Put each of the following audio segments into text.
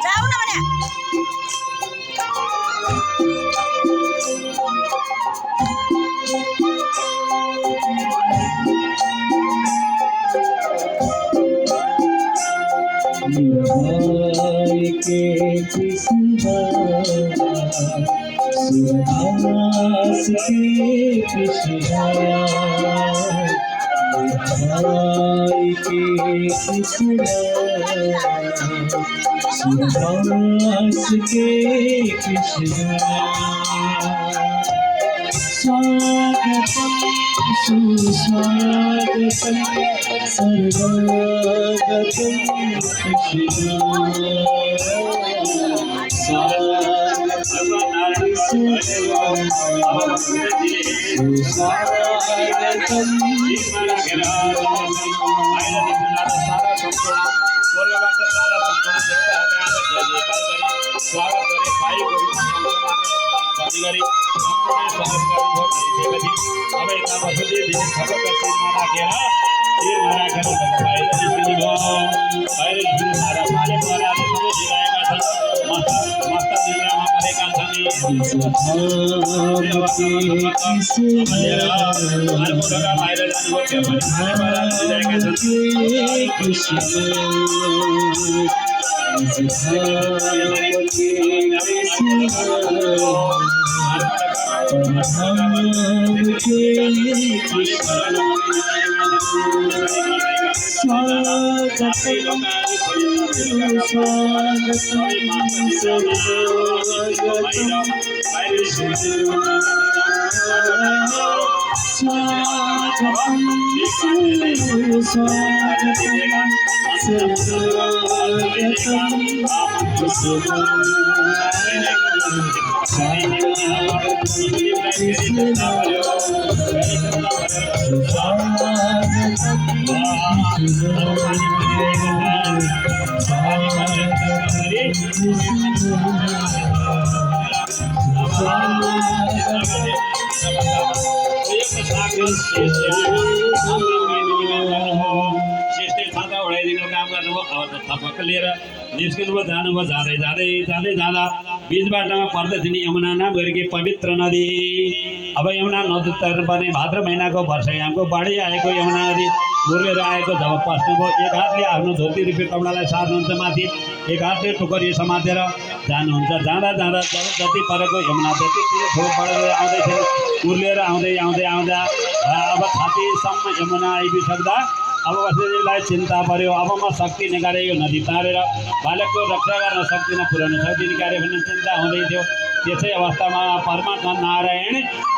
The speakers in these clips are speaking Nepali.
जाऊ ना म्हणे के कृष्णा सुहास के कृष्णा के कृष्णा सुहास के कृष्णा स्वागतम सुस्वागतम सर्वागतम कृष्णा स्वागतम सुस्वागतम निस्किनुभयो जानुभयो जाँदै जाँदै जाँदै जाँदा बीच बाटोमा पर्दछ नि यमुना नाम गरेकी पवित्र नदी। अब यमुना नदी तर्नुपर्ने भाद्र महिनाको वर्षायामको बाढी आएको यमुना नदी उर्लेर आएको जब पस्नुभयो एक हातले आफ्नो धोती रुपी कपडालाई सार्नुहुन्छ माथि, एक हातले टुकरी समातेर जानुहुन्छ। जाँदा जाँदा जब जति परेको यमुना जति ठुलो बढेर आउँदैछ उर्लेर आउँदै आउँदै आउँदा अब छातीसम्म यमुना आइपुग्दा अब वसुदेवलाई चिन्ता पर्यो। अब म शक्ति निकाले यो नदी तारेर बालकको रक्षा गर्न सक्दिनँ, पुर्याउन सक्दिनँ कार्य भन्ने चिन्ता हुँदै थियो। त्यसै अवस्थामा परमात्मा नारायण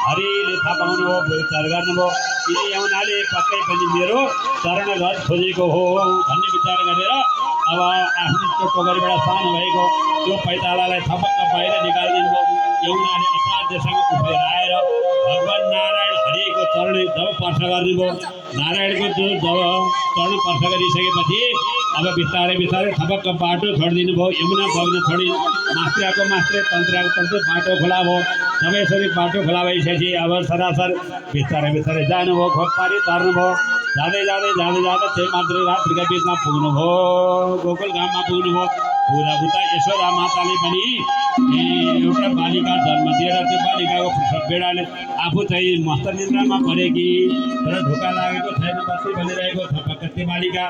हरिले थाहा पाउनुभयो, विचार गर्नुभयो यी यमुनाले पक्कै पनि मेरो शरणगत खोजेको हो भन्ने विचार गरेर अब आफ्नो त्यो टोकरीबाट सानो भएको त्यो पैतालालाई थपक्क बाहिर निकालिदिनु भयो। यमुनाले असाध्यसँग उफ्रेर आएर भगवान् नारायण हरिको चरण जब स्पर्श गर्नुभयो, नारायणको जो जब चरण स्पर्श गरिसकेपछि अब बिस्तारै बिस्तारै थपक्क बाटो छोडिदिनु भयो। यमुना बग्न छोडी मास्त्रियाको मास्त्रे तन्त्राको तन्त्र बाटो खोला भयो। जब यसरी बाटो खोला भइसकेपछि अब सरासर बिस्तारै बिस्तारै जानुभयो, खोप पारी तर्नुभयो। जाँदै जाँदै जाँदै जाँदा त्यही मात्र रात्रिका बिचमा पुग्नुभयो, गोकुल गाममा पुग्नुभयो। पुरा उता यशोदा माताले पनि एउटा बालिका जन्म दिएर त्यो बालिकाको प्रसव बेडाले आफू चाहिँ मस्त निन्द्रामा परेकी तर ढोका लागेको छैन, बत्ती बलिरहेको छ। त्यो बालिका